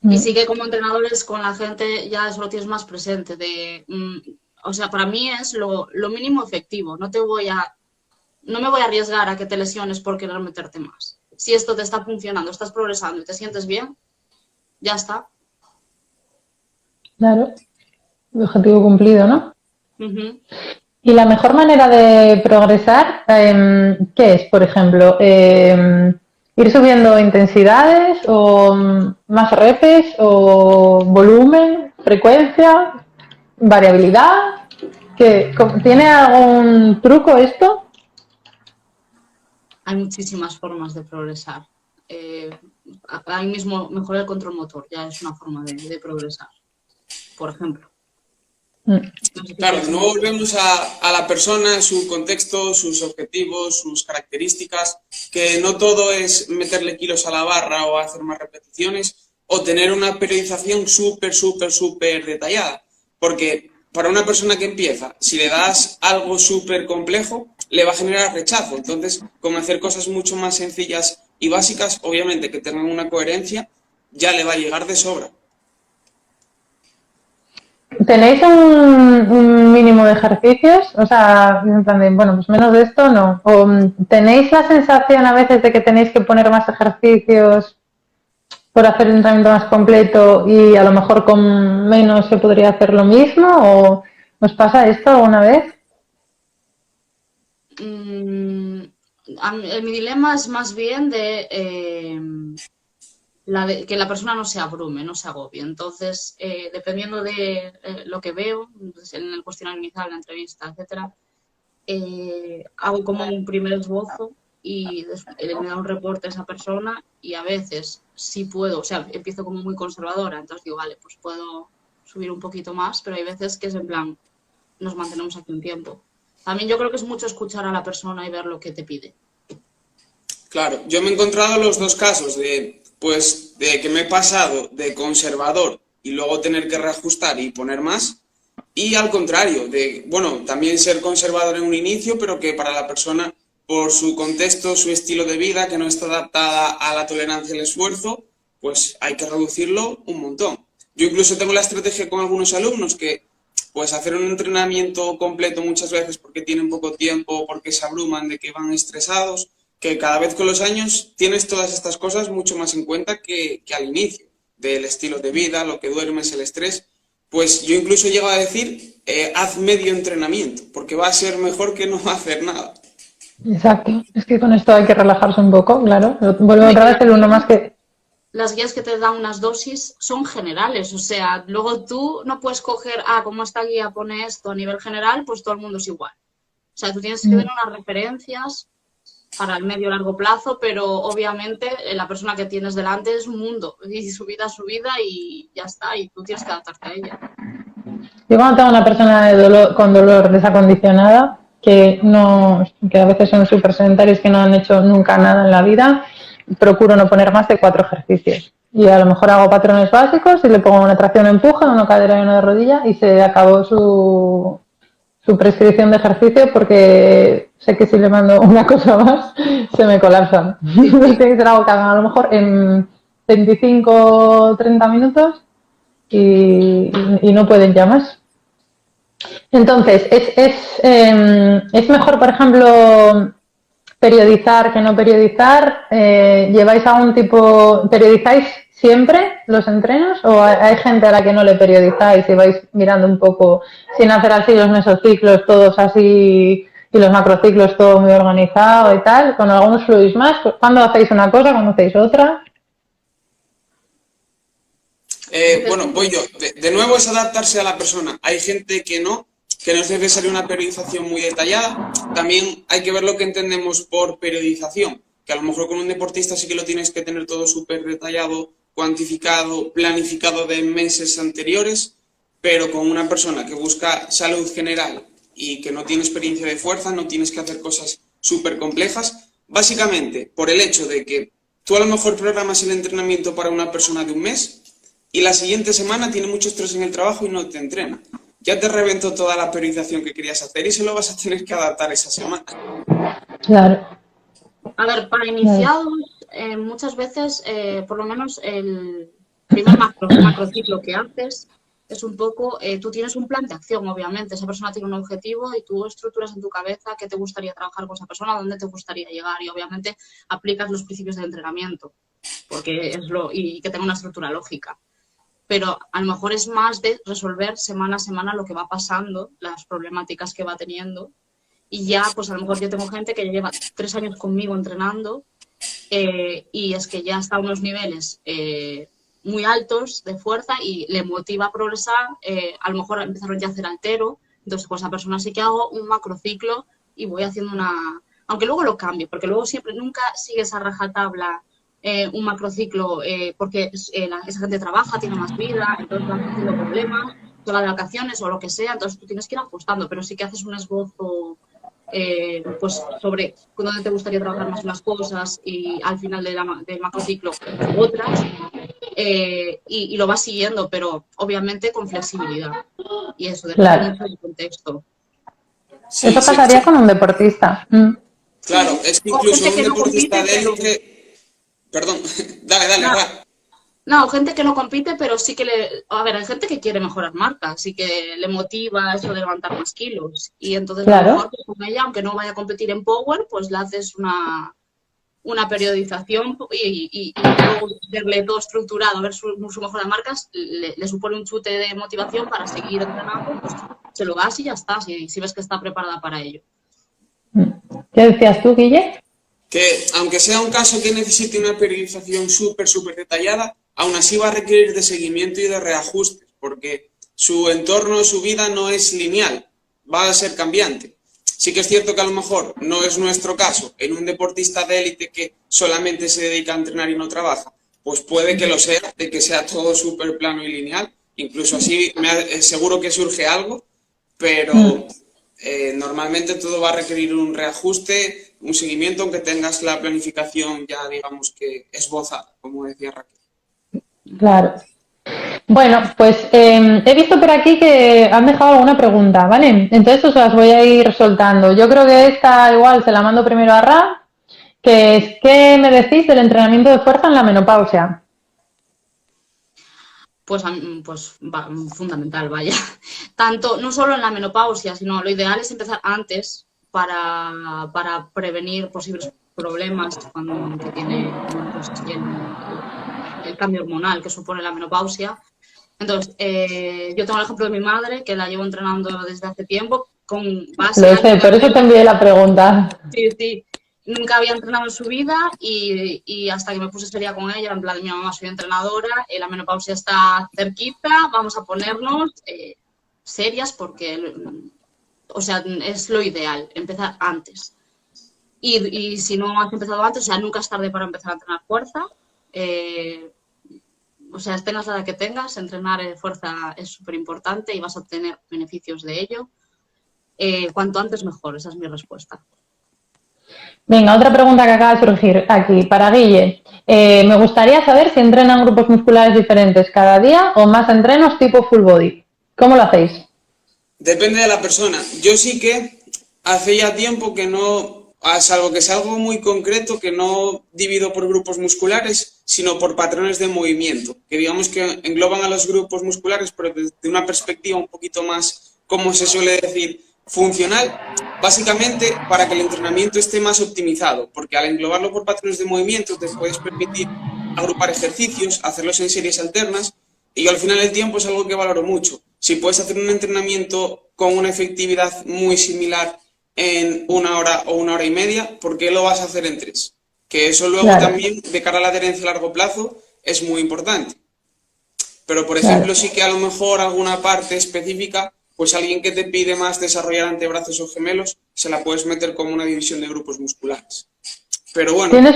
Y sí que como entrenadores con la gente ya eso lo tienes más presente. O sea, para mí es lo mínimo efectivo. No me voy a arriesgar a que te lesiones por querer meterte más. Si esto te está funcionando, estás progresando y te sientes bien, ya está. Claro. El objetivo cumplido, ¿no? ¿Y la mejor manera de progresar, qué es, por ejemplo? ¿Ir subiendo intensidades o más repes o volumen, frecuencia, variabilidad? ¿Tiene algún truco esto? Hay muchísimas formas de progresar. Ahí mismo mejorar el control motor ya es una forma de progresar, por ejemplo. Claro, de nuevo volvemos a la persona, su contexto, sus objetivos, sus características, que no todo es meterle kilos a la barra o hacer más repeticiones o tener una periodización súper detallada. Porque para una persona que empieza, si le das algo súper complejo, le va a generar rechazo. Entonces, con hacer cosas mucho más sencillas y básicas, obviamente que tengan una coherencia, ya le va a llegar de sobra. ¿tenéis un mínimo de ejercicios? O sea, en plan de, bueno, pues menos de esto no. ¿O tenéis la sensación a veces de que tenéis que poner más ejercicios por hacer un entrenamiento más completo y a lo mejor con menos se podría hacer lo mismo? ¿O os pasa esto alguna vez? Mi dilema es más bien de que la persona no se abrume, no se agobie. Entonces, dependiendo de lo que veo pues, en el cuestionario inicial, en la entrevista, etcétera, hago como un primer esbozo y me da un reporte a esa persona y a veces sí puedo, o sea, empiezo como muy conservadora, entonces digo, vale, pues puedo subir un poquito más, pero hay veces que es en plan, nos mantenemos aquí un tiempo. También yo creo que es mucho escuchar a la persona y ver lo que te pide. Claro, yo me he encontrado los dos casos de que me he pasado de conservador y luego tener que reajustar y poner más, y al contrario, también ser conservador en un inicio, pero que para la persona, por su contexto, su estilo de vida, que no está adaptada a la tolerancia al esfuerzo, pues hay que reducirlo un montón. Yo incluso tengo la estrategia con algunos alumnos que, pues hacer un entrenamiento completo muchas veces porque tienen poco tiempo, porque se abruman, de que van estresados, que cada vez con los años tienes todas estas cosas mucho más en cuenta que al inicio, del estilo de vida, lo que duermes, el estrés. Pues yo incluso llego a decir, haz medio entrenamiento, porque va a ser mejor que no hacer nada. Exacto. Es que con esto hay que relajarse un poco, claro. Vuelvo otra vez el uno más que... Las guías que te dan unas dosis son generales, o sea, luego tú no puedes coger, como esta guía pone esto a nivel general, pues todo el mundo es igual. O sea, tú tienes que tener unas referencias para el medio y largo plazo, pero obviamente la persona que tienes delante es un mundo y su vida es su vida y ya está, y tú tienes que adaptarte a ella. Yo cuando tengo una persona con dolor desacondicionada, que a veces son súper sedentarios, que no han hecho nunca nada en la vida, procuro no poner más de 4 ejercicios. Y a lo mejor hago patrones básicos y le pongo una tracción empuje, una cadera y una de rodilla y se acabó su prescripción de ejercicio porque sé que si le mando una cosa más se me colapsan. Tiene que ser algo que hagan a lo mejor en 25 o 30 minutos y no pueden ya más. Entonces, es mejor, por ejemplo, periodizar que no periodizar. ¿Lleváis algún tipo, periodizáis siempre los entrenos o hay gente a la que no le periodizáis y vais mirando un poco sin hacer así los mesociclos todos así y los macrociclos todo muy organizado y tal? Con algunos fluís más. ¿Cuándo hacéis una cosa, cuándo hacéis otra? Voy yo. De nuevo es adaptarse a la persona. Hay gente que no es necesaria una periodización muy detallada. También hay que ver lo que entendemos por periodización, que a lo mejor con un deportista sí que lo tienes que tener todo súper detallado, cuantificado, planificado de meses anteriores, pero con una persona que busca salud general y que no tiene experiencia de fuerza, no tienes que hacer cosas súper complejas, básicamente por el hecho de que tú a lo mejor programas el entrenamiento para una persona de un mes y la siguiente semana tiene mucho estrés en el trabajo y no te entrena. Ya te reventó toda la periodización que querías hacer y se lo vas a tener que adaptar esa semana. Claro. A ver, para iniciados, muchas veces, por lo menos el primer macrociclo que haces es un poco, tú tienes un plan de acción, obviamente, esa persona tiene un objetivo y tú estructuras en tu cabeza qué te gustaría trabajar con esa persona, dónde te gustaría llegar y obviamente aplicas los principios del entrenamiento porque y que tenga una estructura lógica. Pero a lo mejor es más de resolver semana a semana lo que va pasando, las problemáticas que va teniendo. Y ya, pues a lo mejor yo tengo gente que lleva 3 años conmigo entrenando y es que ya está a unos niveles muy altos de fuerza y le motiva a progresar. A lo mejor empezaron ya a hacer altero. Entonces, pues a persona sí que hago un macrociclo y voy haciendo aunque luego lo cambie, porque luego nunca sigues a rajatabla un macrociclo porque esa gente trabaja, tiene más vida, entonces van teniendo problemas, se va de vacaciones o lo que sea, entonces tú tienes que ir ajustando, pero sí que haces un esbozo pues sobre dónde te gustaría trabajar más unas cosas y al final del macrociclo otras y lo vas siguiendo, pero obviamente con flexibilidad y eso depende mucho del contexto. Sí, eso pasaría con un deportista. Claro, es que incluso un deportista de élite... Perdón, dale, va. No, gente que no compite, pero sí que a ver, hay gente que quiere mejorar marcas y que le motiva eso de levantar más kilos. Y entonces a lo Claro. mejor pues, con ella, aunque no vaya a competir en Power, pues le haces una periodización y luego verle todo estructurado, ver su mejora de marcas, le supone un chute de motivación para seguir entrenando, pues se lo das y ya está, si ves que está preparada para ello. ¿Qué decías tú, Guille? Que aunque sea un caso que necesite una periodización súper detallada, aún así va a requerir de seguimiento y de reajustes, porque su entorno, su vida no es lineal, va a ser cambiante. Sí que es cierto que a lo mejor no es nuestro caso, en un deportista de élite que solamente se dedica a entrenar y no trabaja, pues puede que lo sea, de que sea todo súper plano y lineal, incluso así seguro que surge algo, pero normalmente todo va a requerir un reajuste, un seguimiento, aunque tengas la planificación ya, digamos, que esbozada, como decía Raquel. Claro. Bueno, pues he visto por aquí que han dejado alguna pregunta, ¿vale? Entonces os las voy a ir soltando. Yo creo que esta igual se la mando primero a Ra, que es, ¿qué me decís del entrenamiento de fuerza en la menopausia? Pues fundamental, vaya. Tanto, no solo en la menopausia, sino lo ideal es empezar antes para prevenir posibles problemas que tiene pues, el cambio hormonal que supone la menopausia. Entonces, yo tengo el ejemplo de mi madre, que la llevo entrenando desde hace tiempo, con base Lo sé, por eso te envié la pregunta. Sí, sí. Nunca había entrenado en su vida y hasta que me puse seria con ella, en plan, mi mamá soy entrenadora, la menopausia está cerquita, vamos a ponernos serias porque, o sea, es lo ideal, empezar antes. Y si no has empezado antes, o sea, nunca es tarde para empezar a entrenar fuerza. O sea, tengas la edad que tengas, entrenar fuerza es súper importante y vas a obtener beneficios de ello. Cuanto antes mejor, esa es mi respuesta. Venga, otra pregunta que acaba de surgir aquí para Guille. Me gustaría saber si entrenan grupos musculares diferentes cada día o más entrenos tipo full body. ¿Cómo lo hacéis? Depende de la persona. Yo sí que hace ya tiempo que no, salvo que sea algo muy concreto, que no divido por grupos musculares, sino por patrones de movimiento, que digamos que engloban a los grupos musculares, pero desde una perspectiva un poquito más, como se suele decir, funcional, básicamente para que el entrenamiento esté más optimizado, porque al englobarlo por patrones de movimiento te puedes permitir agrupar ejercicios, hacerlos en series alternas, y yo al final del tiempo es algo que valoro mucho. Si puedes hacer un entrenamiento con una efectividad muy similar en 1 hora o 1 hora y media, ¿por qué lo vas a hacer en 3? Que eso luego también, de cara a la adherencia a largo plazo, es muy importante. Pero, por ejemplo, sí que a lo mejor alguna parte específica, pues alguien que te pide más desarrollar antebrazos o gemelos, se la puedes meter como una división de grupos musculares. Pero bueno, depende.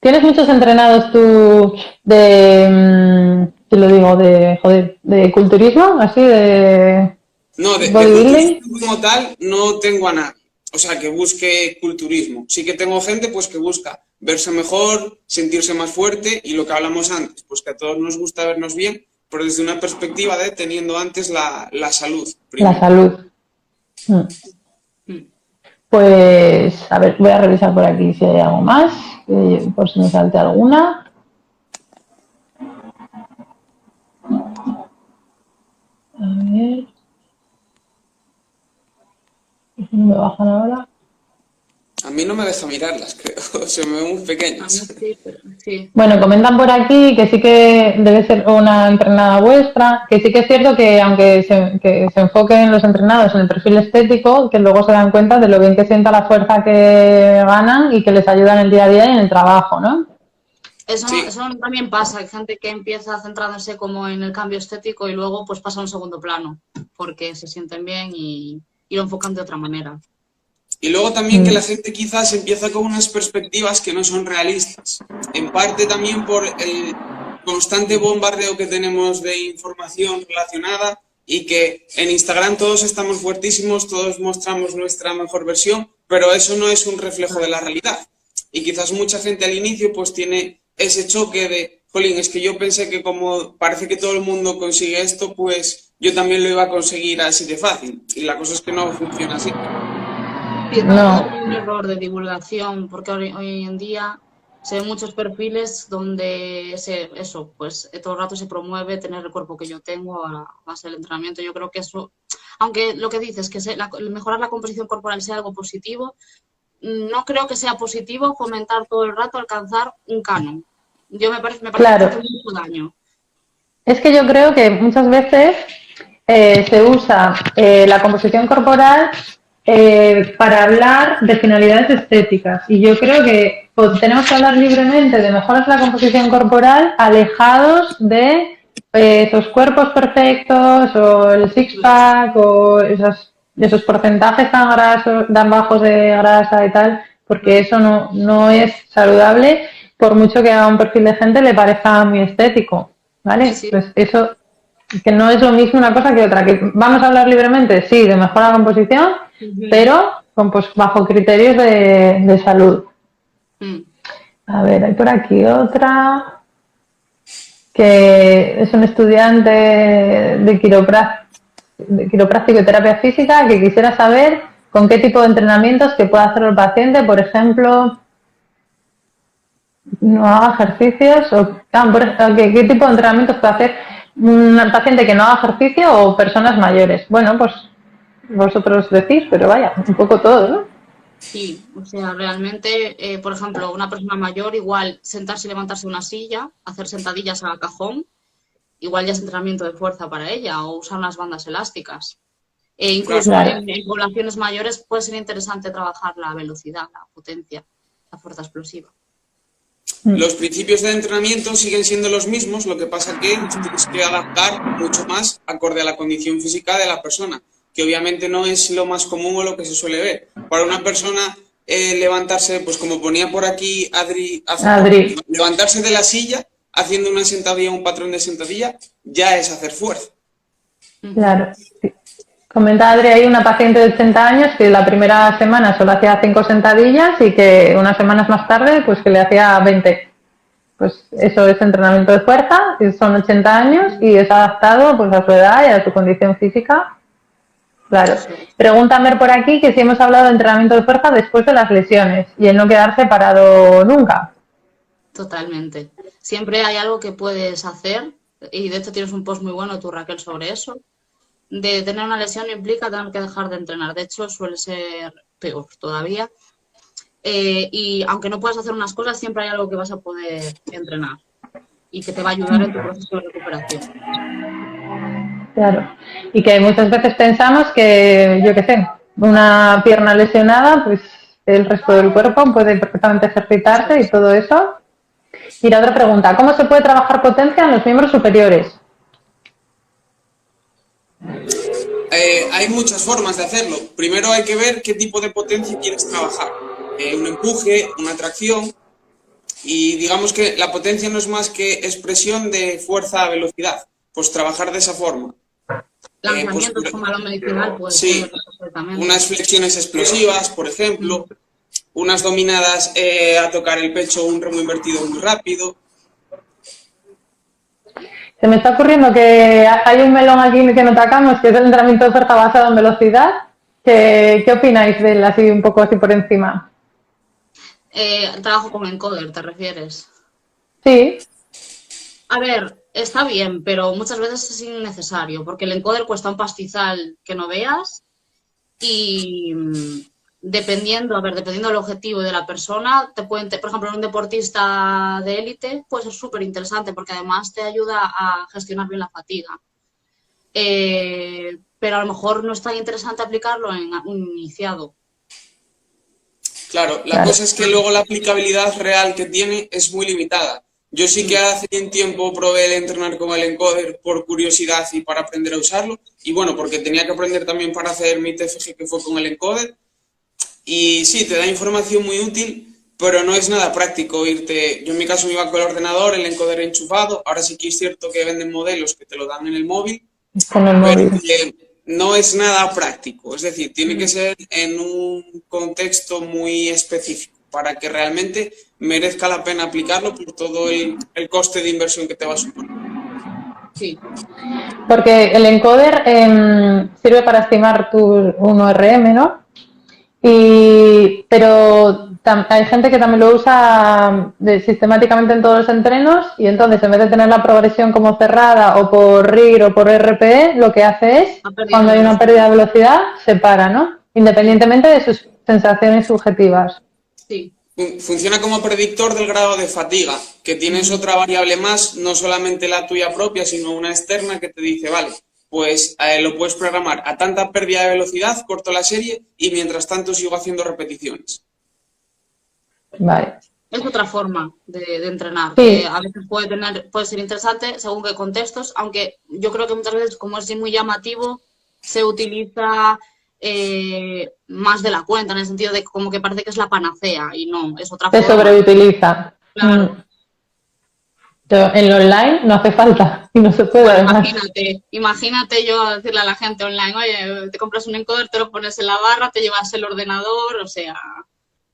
¿Tienes muchos entrenados tú de, te lo digo, de culturismo, así de No, de culturismo como tal no tengo a nadie. O sea, que busque culturismo. Sí que tengo gente pues que busca verse mejor, sentirse más fuerte y lo que hablamos antes, pues que a todos nos gusta vernos bien, pero desde una perspectiva de teniendo antes la salud. Primero. La salud. Pues, a ver, voy a revisar por aquí si hay algo más, por si me salte alguna. A ver. ¿Me bajan ahora? A mí no me deja mirarlas, creo. Se me ven muy pequeñas. Sí, sí. Bueno, comentan por aquí que sí que debe ser una entrenada vuestra, que sí que es cierto que aunque se enfoquen los entrenados en el perfil estético, que luego se dan cuenta de lo bien que sienta la fuerza que ganan y que les ayuda en el día a día y en el trabajo, ¿no? Eso también pasa, hay gente que empieza centrándose como en el cambio estético y luego pues pasa a un segundo plano, porque se sienten bien y lo enfocan de otra manera. Y luego también que la gente quizás empieza con unas perspectivas que no son realistas. En parte también por el constante bombardeo que tenemos de información relacionada y que en Instagram todos estamos fuertísimos, todos mostramos nuestra mejor versión, pero eso no es un reflejo de la realidad. Y quizás mucha gente al inicio pues tiene ese choque de, jolín, es que yo pensé que como parece que todo el mundo consigue esto, pues yo también lo iba a conseguir así de fácil. Y la cosa es que no funciona así. Sí, no. Un error de divulgación, porque hoy en día Se ven muchos perfiles donde pues todo el rato se promueve tener el cuerpo que yo tengo a base del entrenamiento. Yo creo que eso, aunque lo que dices, que mejorar la composición corporal sea algo positivo, no creo que sea positivo fomentar todo el rato alcanzar un canon. Me parece Claro. que hace mucho daño. Es que yo creo que muchas veces se usa la composición corporal para hablar de finalidades estéticas. Y yo creo que tenemos que hablar libremente de mejoras de la composición corporal alejados de esos cuerpos perfectos o el six-pack o esos porcentajes tan grasos, tan bajos de grasa y tal, porque eso no es saludable, por mucho que a un perfil de gente le parezca muy estético, ¿vale? Sí. Pues eso, que no es lo mismo una cosa que otra, que vamos a hablar libremente, sí, de mejora de composición, pero pues, bajo criterios de salud. A ver, hay por aquí otra que es un estudiante de quiropráctico y terapia física que quisiera saber con qué tipo de entrenamientos que puede hacer el paciente, por ejemplo, no haga ejercicios o ¿qué tipo de entrenamientos puede hacer un paciente que no haga ejercicio o personas mayores? Bueno, pues vosotros decís, pero vaya, un poco todo, ¿no? Sí, o sea, realmente, por ejemplo, una persona mayor, igual sentarse y levantarse de una silla, hacer sentadillas a cajón, igual ya es entrenamiento de fuerza para ella, o usar unas bandas elásticas. E incluso Claro. en poblaciones mayores puede ser interesante trabajar la velocidad, la potencia, la fuerza explosiva. Los principios de entrenamiento siguen siendo los mismos, lo que pasa que tienes que adaptar mucho más acorde a la condición física de la persona, que obviamente no es lo más común o lo que se suele ver. Para una persona levantarse, pues como ponía por aquí Adri, levantarse de la silla haciendo una sentadilla, un patrón de sentadilla, ya es hacer fuerza. Claro. Comenta Adri, hay una paciente de 80 años que la primera semana solo hacía 5 sentadillas y que unas semanas más tarde pues que le hacía 20. Pues eso es entrenamiento de fuerza, son 80 años y es adaptado pues a su edad y a su condición física. Claro. Pregúntame por aquí que si hemos hablado de entrenamiento de fuerza después de las lesiones y el no quedarse parado nunca. Totalmente. Siempre hay algo que puedes hacer y de hecho tienes un post muy bueno tú, Raquel, sobre eso. De tener una lesión implica tener que dejar de entrenar. De hecho, suele ser peor todavía. Y aunque no puedas hacer unas cosas, siempre hay algo que vas a poder entrenar y que te va a ayudar en tu proceso de recuperación. Claro. Y que muchas veces pensamos que, yo qué sé, una pierna lesionada, pues el resto del cuerpo puede perfectamente ejercitarse y todo eso. Y la otra pregunta, ¿cómo se puede trabajar potencia en los miembros superiores? Hay muchas formas de hacerlo. Primero hay que ver qué tipo de potencia quieres trabajar. Un empuje, una tracción. Y digamos que la potencia no es más que expresión de fuerza a velocidad. Pues trabajar de esa forma. Lanzamientos con balón medicinal puede ser perfectamente. Unas flexiones explosivas, por ejemplo. Unas dominadas a tocar el pecho, un remo invertido muy rápido. Se me está ocurriendo que hay un melón aquí que no tocamos, que es el entrenamiento de fuerza basado en velocidad. ¿Qué opináis de él así un poco así por encima? Trabajo con encoder, ¿te refieres? Sí. A ver, está bien, pero muchas veces es innecesario, porque el encoder cuesta un pastizal que no veas y dependiendo del objetivo de la persona, por ejemplo, en un deportista de élite puede ser súper interesante porque además te ayuda a gestionar bien la fatiga. Pero a lo mejor no es tan interesante aplicarlo en un iniciado. Claro, la cosa es que luego la aplicabilidad real que tiene es muy limitada. Yo sí que hace un tiempo probé el entrenar con el encoder por curiosidad y para aprender a usarlo. Y bueno, porque tenía que aprender también para hacer mi TFG que fue con el encoder. Y sí, te da información muy útil, pero no es nada práctico irte... Yo en mi caso me iba con el ordenador, el encoder enchufado. Ahora sí que es cierto que venden modelos que te lo dan en el móvil. Con el móvil. No es nada práctico. Es decir, tiene que ser en un contexto muy específico para que realmente merezca la pena aplicarlo por todo el coste de inversión que te va a suponer. Sí. Porque el encoder sirve para estimar tu 1RM, ¿no? Pero hay gente que también lo usa sistemáticamente en todos los entrenos y entonces en vez de tener la progresión como cerrada o por RIR o por RPE, lo que hace es, cuando hay una pérdida de velocidad, se para, ¿no? Independientemente de sus sensaciones subjetivas. Sí. Funciona como predictor del grado de fatiga, que tienes otra variable más, no solamente la tuya propia, sino una externa que te dice, vale, pues lo puedes programar a tanta pérdida de velocidad, corto la serie y mientras tanto sigo haciendo repeticiones. Vale. Es otra forma de entrenar, Sí. que a veces puede ser interesante según qué contextos, aunque yo creo que muchas veces, como es muy llamativo, se utiliza más de la cuenta, en el sentido de como que parece que es la panacea, y no, es otra Se forma. sobreutiliza. Claro. Pero en lo online no hace falta y no se puede, Bueno, además. imagínate yo decirle a la gente online, oye, te compras un encoder, te lo pones en la barra, te llevas el ordenador, o sea...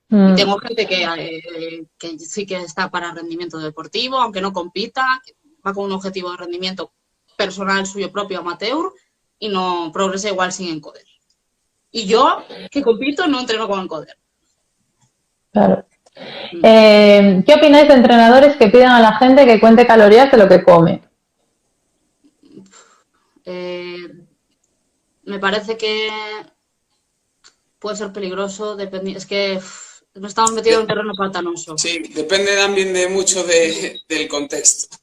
Y tengo gente que sí que está para rendimiento deportivo, aunque no compita, va con un objetivo de rendimiento personal suyo propio, amateur, y no progresa igual sin encoder. Y yo, que compito, no entreno con encoder. Claro. ¿Qué opináis de entrenadores que pidan a la gente que cuente calorías de lo que come? Me parece que puede ser peligroso, es que no estamos metidos en un terreno pantanoso. Sí, depende también de mucho del contexto.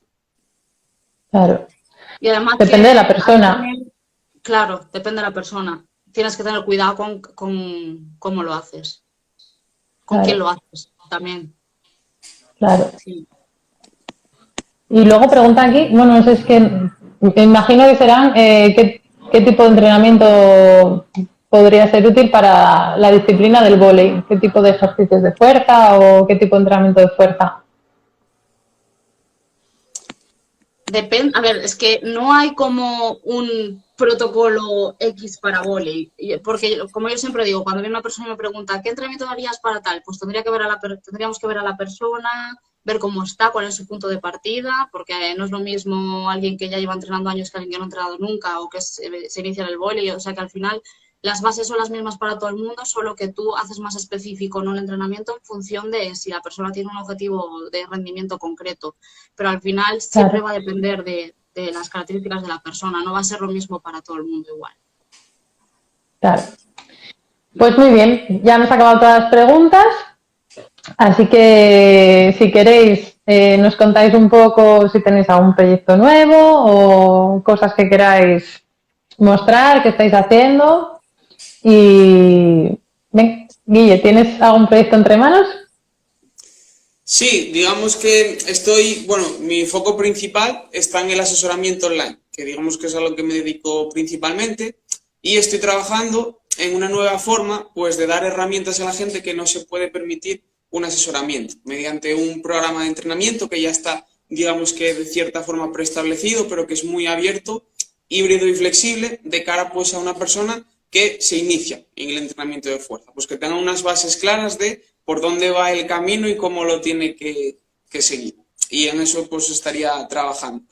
Claro. Y además depende de la persona. también, claro, depende de la persona. Tienes que tener cuidado con cómo lo haces. Con Claro. quién lo haces también. Claro. Sí. Y luego pregunta aquí, bueno, no sé, es que me imagino que serán qué tipo de entrenamiento podría ser útil para la disciplina del vóley, qué tipo de ejercicios de fuerza o qué tipo de entrenamiento de fuerza. Depende, a ver, es que no hay como un protocolo X para vóley, porque como yo siempre digo, cuando viene una persona y me pregunta ¿qué entrenamiento harías para tal? Pues tendríamos que ver a la persona, ver cómo está, cuál es su punto de partida, porque no es lo mismo alguien que ya lleva entrenando años que alguien que no ha entrenado nunca o que se inicia en el vóley, o sea que al final las bases son las mismas para todo el mundo, solo que tú haces más específico, ¿no?, el entrenamiento en función de si la persona tiene un objetivo de rendimiento concreto. Pero al final siempre va a depender de las características de la persona, no va a ser lo mismo para todo el mundo igual. Claro. Pues muy bien, ya hemos acabado todas las preguntas, así que si queréis nos contáis un poco si tenéis algún proyecto nuevo o cosas que queráis mostrar, que estáis haciendo. Y, ven, Guille, ¿tienes algún proyecto entre manos? Sí, digamos que mi foco principal está en el asesoramiento online, que digamos que es a lo que me dedico principalmente, y estoy trabajando en una nueva forma, pues, de dar herramientas a la gente que no se puede permitir un asesoramiento, mediante un programa de entrenamiento que ya está, digamos que de cierta forma preestablecido, pero que es muy abierto, híbrido y flexible, de cara, pues, a una persona que se inicia en el entrenamiento de fuerza, pues que tenga unas bases claras de por dónde va el camino y cómo lo tiene que seguir. Y en eso pues estaría trabajando.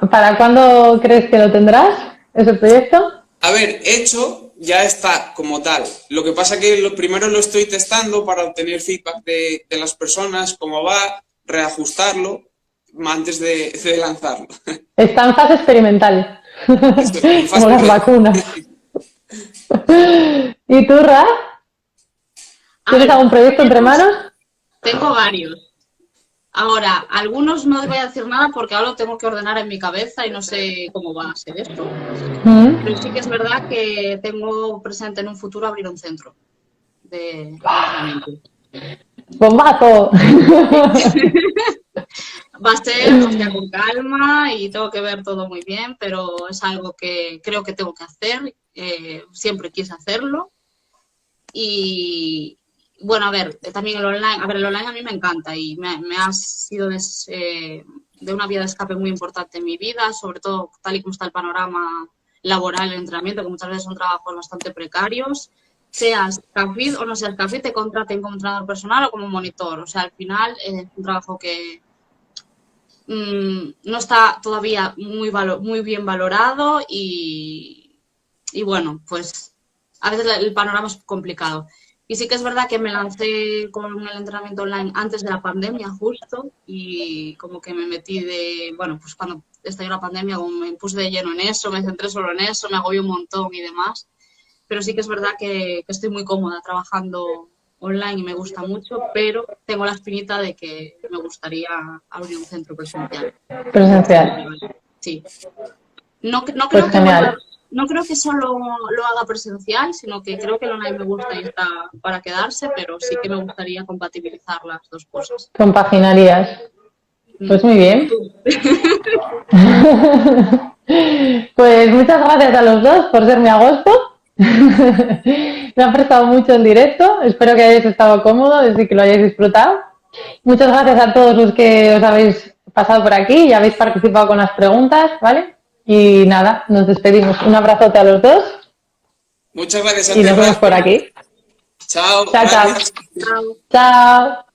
¿Para cuándo crees que lo tendrás, ese proyecto? A ver, hecho ya está como tal. Lo que pasa que primero lo estoy testando para obtener feedback de las personas, cómo va, reajustarlo antes de lanzarlo. Está en fase experimental, como las vacunas. ¿Y tú, Ra? ¿Tienes algún proyecto entre manos? Tengo varios. Ahora, algunos no les voy a decir nada porque ahora lo tengo que ordenar en mi cabeza y no sé cómo va a ser esto. Pero sí que es verdad que tengo presente en un futuro abrir un centro de entrenamiento. ¡Bombazo! Va a ser, o sea, con calma y tengo que ver todo muy bien, pero es algo que creo que tengo que hacer. Siempre quise hacerlo. Y bueno, a ver, también el online. A ver, el online a mí me encanta y me ha sido de una vía de escape muy importante en mi vida, sobre todo tal y como está el panorama laboral, el entrenamiento, que muchas veces son trabajos bastante precarios. Seas CAFID o no seas CAFID, te contraten como entrenador personal o como monitor. O sea, al final es un trabajo que no está todavía muy bien valorado y bueno, pues a veces el panorama es complicado. Y sí que es verdad que me lancé con el entrenamiento online antes de la pandemia justo y como que me metí bueno, pues cuando estalló la pandemia como me puse de lleno en eso, me centré solo en eso, me agobié un montón y demás. Pero sí que es verdad que estoy muy cómoda trabajando online y me gusta mucho, pero tengo la espinita de que me gustaría abrir un centro presencial. Presencial. Sí. No Pues creo genial. no creo que solo lo haga presencial, sino que creo que el online me gusta y está para quedarse, pero sí que me gustaría compatibilizar las dos cosas. Compaginarías. Pues muy bien. Tú. Pues muchas gracias a los dos por serme agosto. Me ha prestado mucho el directo. Espero que hayáis estado cómodos y que lo hayáis disfrutado. Muchas gracias a todos los que os habéis pasado por aquí y habéis participado con las preguntas, ¿vale? Y nada, nos despedimos. Un abrazote a los dos. Muchas gracias a Y ti, nos vemos por Rafa. aquí. Chao, Chao, chao. gracias. Chao. Chao.